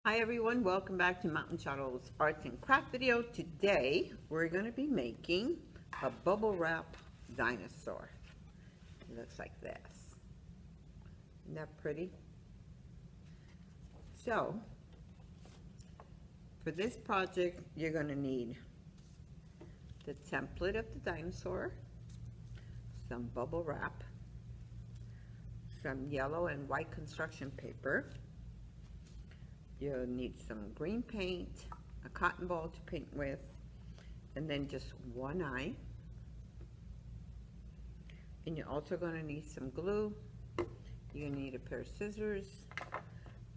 Hi everyone, welcome back to Mountain Shadow's Arts and Craft video. Today we're going to be making a bubble wrap dinosaur. It looks like this. Isn't that pretty? So, for this project you're going to need the template of the dinosaur, some bubble wrap, some yellow and white construction paper. You'll need some green paint, a cotton ball to paint with, and then just one eye. And you're also going to need some glue. You're going to need a pair of scissors.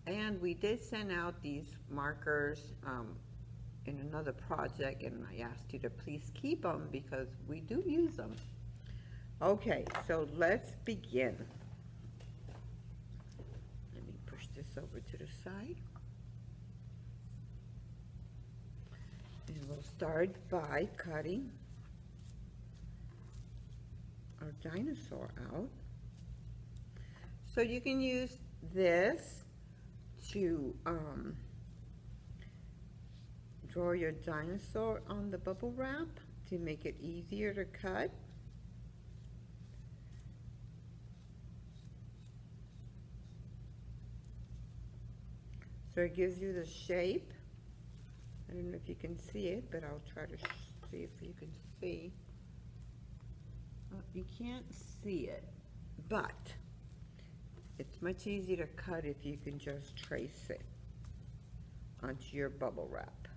And we did send out these markers in another project, and I asked you to please keep them because we do use them. Okay, so let's begin. Let me push this over to the side. And we'll start by cutting our dinosaur out. So you can use this to draw your dinosaur on the bubble wrap to make it easier to cut. So it gives you the shape. I don't know if you can see it, but I'll try to see if you can see. Well, you can't see it, but it's much easier to cut if you can just trace it onto your bubble wrap.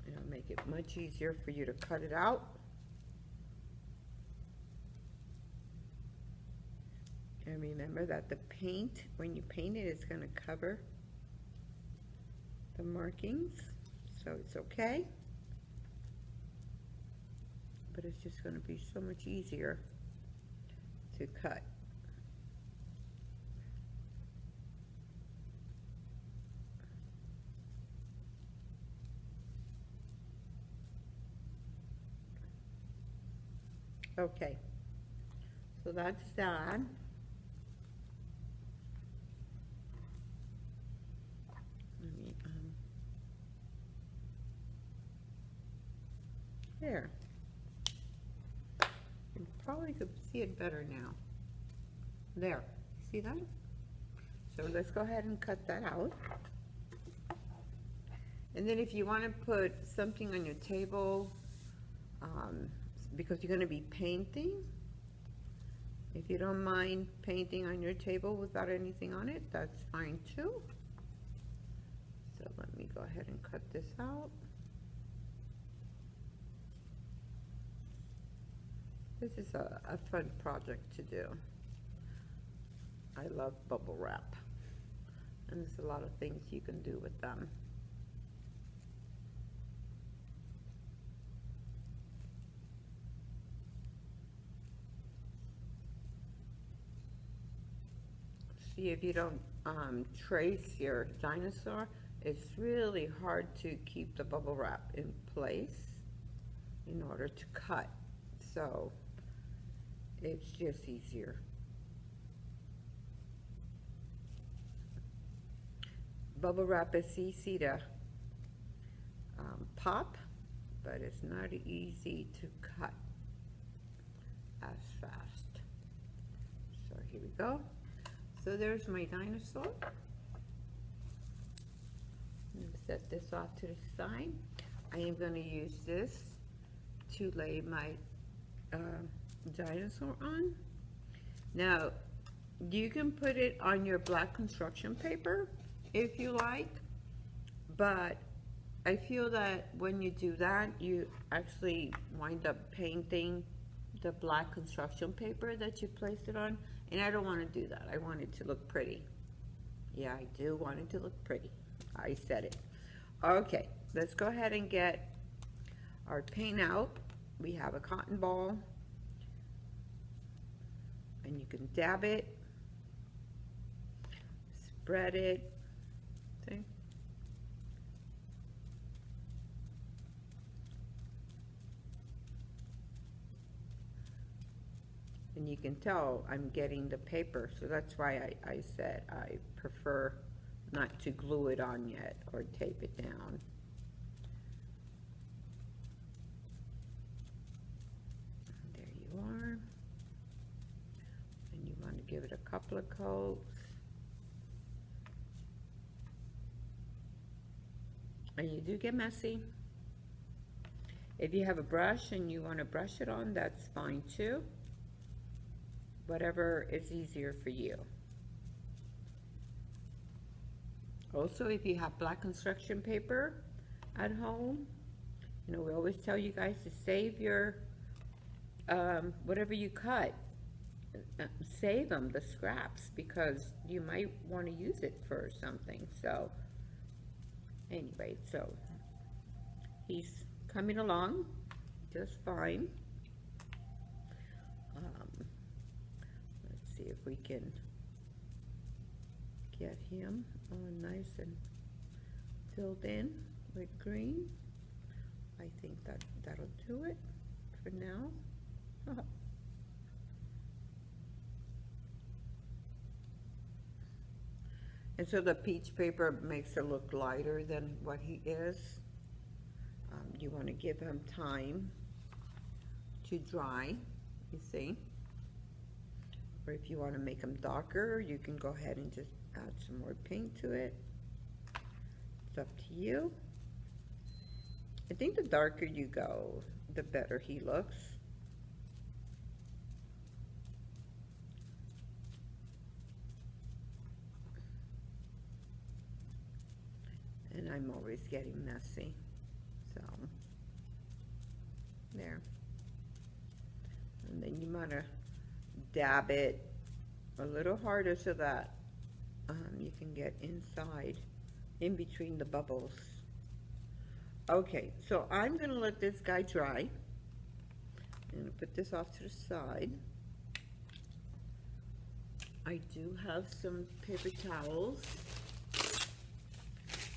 It'll make it much easier for you to cut it out. And remember that the paint, when you paint it, it's going to cover the markings, so it's okay, but it's just going to be so much easier to cut. Okay, so that's done. There. You probably could see it better now. There. See that? So let's go ahead and cut that out. And then if you want to put something on your table, because you're going to be painting, if you don't mind painting on your table without anything on it, that's fine too. So let me go ahead and cut this out. This is a fun project to do. I love bubble wrap, and there's a lot of things you can do with them. See, if you don't trace your dinosaur, it's really hard to keep the bubble wrap in place in order to cut. So it's just easier. Bubble wrap is easy to pop, but it's not easy to cut as fast. So here we go. So there's my dinosaur. Set this off to the side. I am going to use this to lay my dinosaur on. Now you can put it on your black construction paper if you like, but I feel that when you do that you actually wind up painting the black construction paper that you placed it on, and I don't want to do that. I want it to look pretty. Yeah, I do want it to look pretty. I said it. Okay, let's go ahead and get our paint out. We have a cotton ball, and you can dab it, spread it, see? And you can tell I'm getting the paper, so that's why I said I prefer to glue it on yet or tape it down. There you are. And you want to give it a couple of coats. And you do get messy. If you have a brush and you want to brush it on, that's fine too. Whatever is easier for you. Also, if you have black construction paper at home, you know, we always tell you guys to save your, whatever you cut, save them, the scraps, because you might want to use it for something. So, anyway, so he's coming along just fine. Let's see if we can get him nice and filled in with green. I think that'll do it for now. And so the peach paper makes it look lighter than what he is. You want to give him time to dry, you see. Or if you want to make him darker, you can go ahead and just add some more paint to it. It's up to you. I think the darker you go, the better he looks. And I'm always getting messy. So, there. And then you want to dab it a little harder so that you can get inside, in between the bubbles. Okay, so I'm going to let this guy dry. I'm going to put this off to the side. I do have some paper towels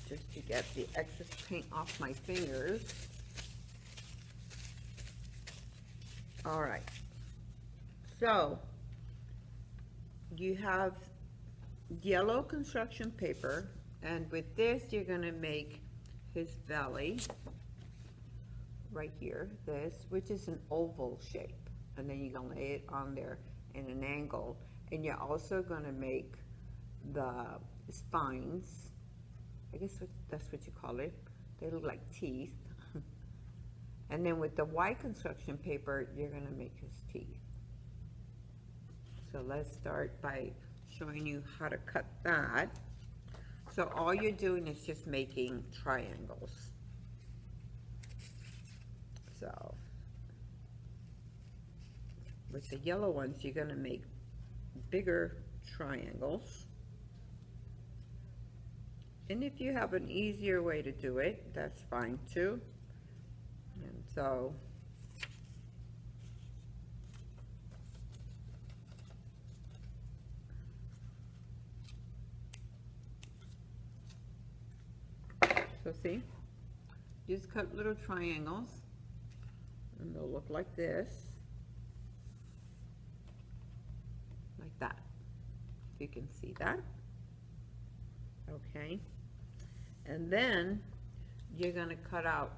just to get the excess paint off my fingers. All right, so you have yellow construction paper, and with this you're going to make his belly right here, this, which is an oval shape, and then you're going to lay it on there in an angle, and you're also going to make the spines. I guess that's what you call it. They look like teeth. And then with the white construction paper, you're going to make his teeth. So let's start by showing you how to cut that. So all you're doing is just making triangles. So with the yellow ones, you're going to make bigger triangles. And if you have an easier way to do it, that's fine too. And so see, just cut little triangles, and they'll look like this, like that, if you can see that. Okay, and then you're going to cut out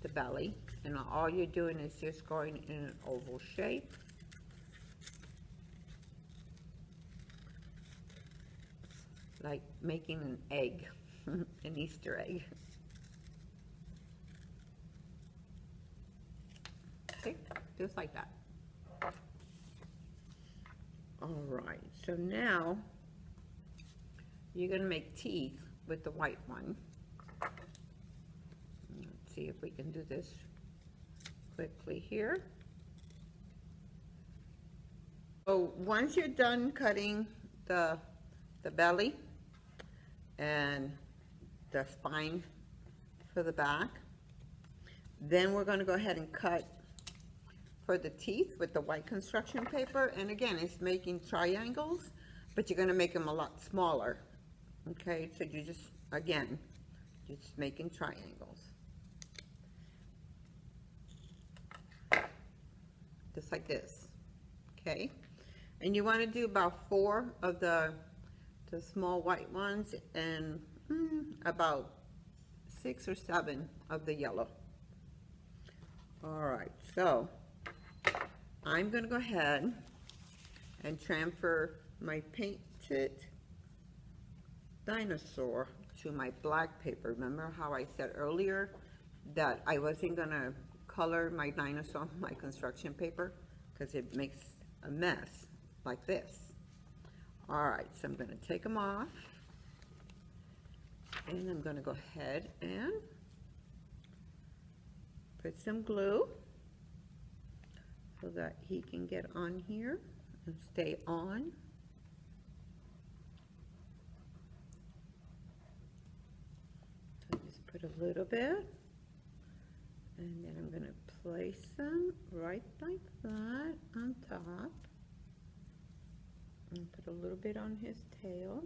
the belly, and all you're doing is just going in an oval shape. Like making an egg. An Easter egg. Okay, just like that. All right, so now you're going to make teeth with the white one. Let's see if we can do this quickly here. So once you're done cutting the belly and the spine for the back, then we're going to go ahead and cut for the teeth with the white construction paper. And again, it's making triangles, but you're going to make them a lot smaller. Okay, so you just, again, just making triangles, just like this. Okay, and you want to do about 4 of the the small white ones, and about 6 or 7 of the yellow. All right, so I'm going to go ahead and transfer my painted dinosaur to my black paper. Remember how I said earlier that I wasn't going to color my dinosaur on my construction paper because it makes a mess like this. All right, so I'm going to take them off, and I'm going to go ahead and put some glue so that he can get on here and stay on. So just put a little bit, and then I'm going to place them right like that on top. And put a little bit on his tail.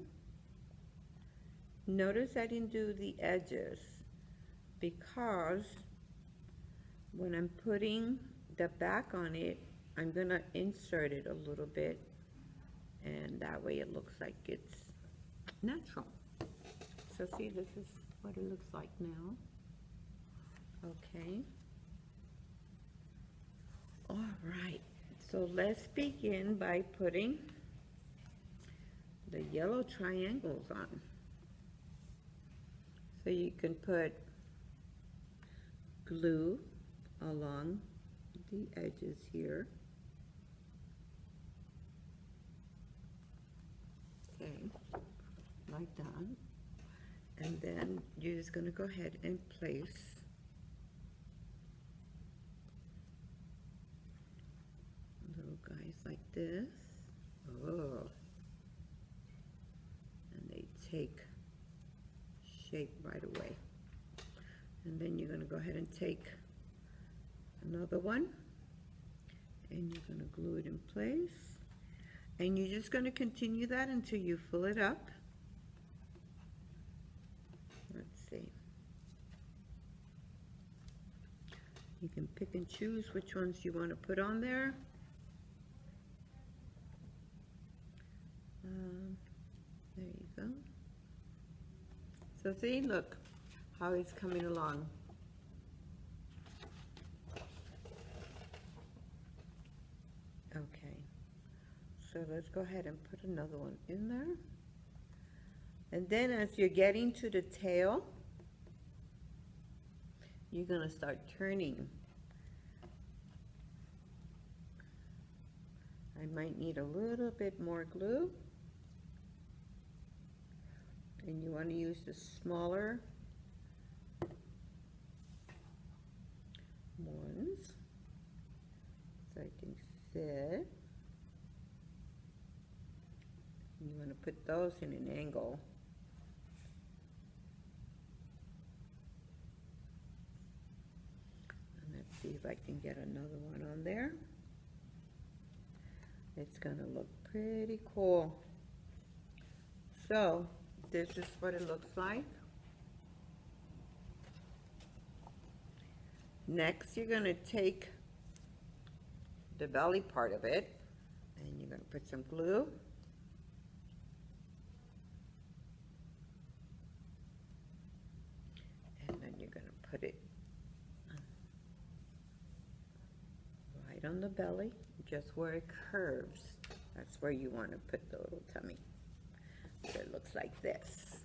Notice I didn't do the edges because when I'm putting the back on it, I'm gonna insert it a little bit, and that way it looks like it's natural. So see, this is what it looks like now. Okay. All right, so let's begin by putting the yellow triangles on. So you can put glue along the edges here. Okay, like that. And then you're just going to go ahead and place little guys like this. Oh. Take shape right away. And then you're going to go ahead and take another one, and you're going to glue it in place, and you're just going to continue that until you fill it up. Let's see. You can pick and choose which ones you want to put on there. There you go. So see, look how he's coming along. Okay, so let's go ahead and put another one in there. And then as you're getting to the tail, you're gonna start turning. I might need a little bit more glue. And you want to use the smaller ones so I can fit. And you want to put those in an angle. And let's see if I can get another one on there. It's going to look pretty cool. So this is what it looks like. Next, you're going to take the belly part of it, and you're going to put some glue. And then you're going to put it right on the belly, just where it curves. That's where you want to put the little tummy. So it looks like this.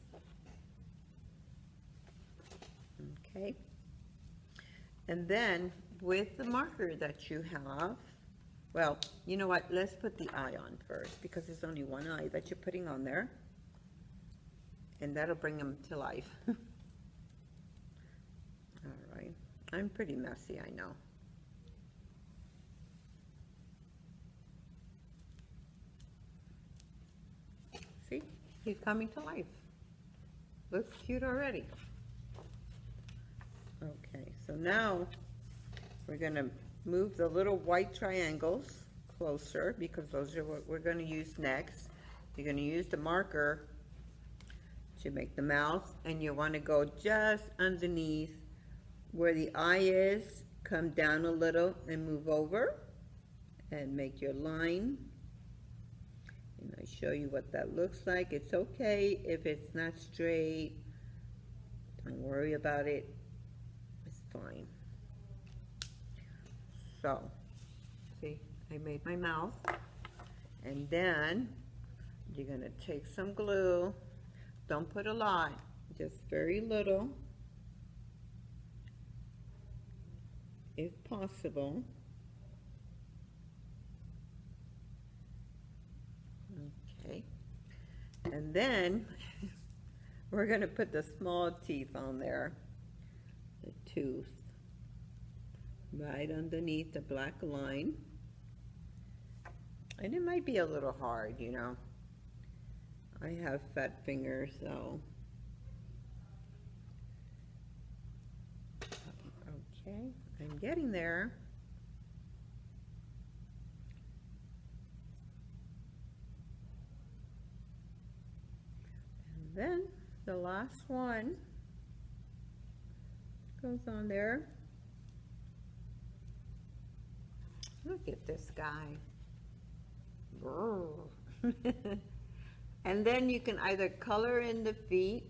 Okay. And then with the marker that you have, well, you know what? Let's put the eye on first because there's only one eye that you're putting on there. And that'll bring them to life. All right. I'm pretty messy, I know. See? He's coming to life. Looks cute already. Okay, so now we're going to move the little white triangles closer because those are what we're going to use next. You're going to use the marker to make the mouth, and you want to go just underneath where the eye is, come down a little and move over and make your line. And I show you what that looks like. It's okay if it's not straight. Don't worry about it. It's fine. So, see, I made my mouth. And then you're going to take some glue. Don't put a lot, just very little, if possible. Okay. And then we're going to put the small teeth on there, the tooth, right underneath the black line. And it might be a little hard, you know. I have fat fingers, so. Okay, I'm getting there. And then the last one goes on there. Look at this guy. And then you can either color in the feet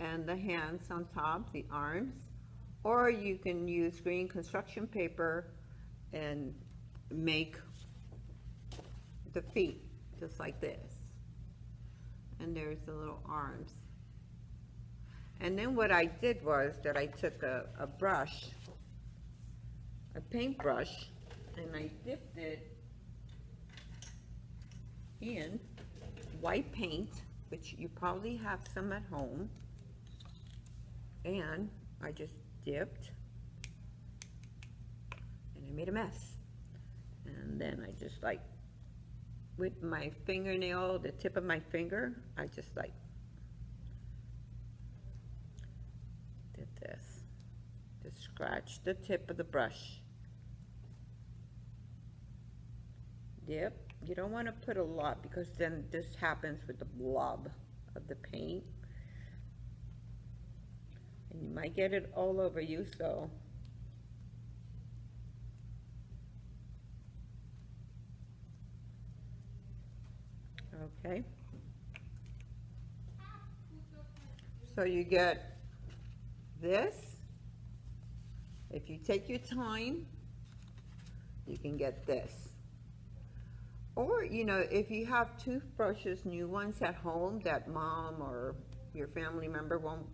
and the hands on top, the arms, or you can use green construction paper and make the feet just like this. And there's the little arms. And then what I did was that I took a brush, a paintbrush, and I dipped it in white paint, which you probably have some at home, and I just dipped and I made a mess. And then I just like, with my fingernail, the tip of my finger, I just like did this, just scratch the tip of the brush. Dip. You don't want to put a lot because then this happens with the blob of the paint. And you might get it all over you, so. Okay. So you get this. If you take your time, you can get this. Or, you know, if you have toothbrushes, new ones at home that mom or your family member won't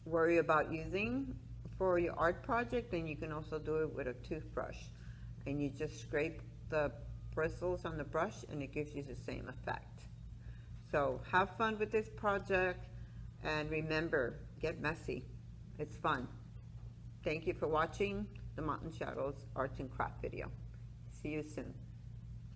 worry about using for your art project, then you can also do it with a toothbrush. And you just scrape the bristles on the brush and it gives you the same effect. So have fun with this project and remember, get messy. It's fun. Thank you for watching the Mountain Shadows Arts and Craft video. See you soon.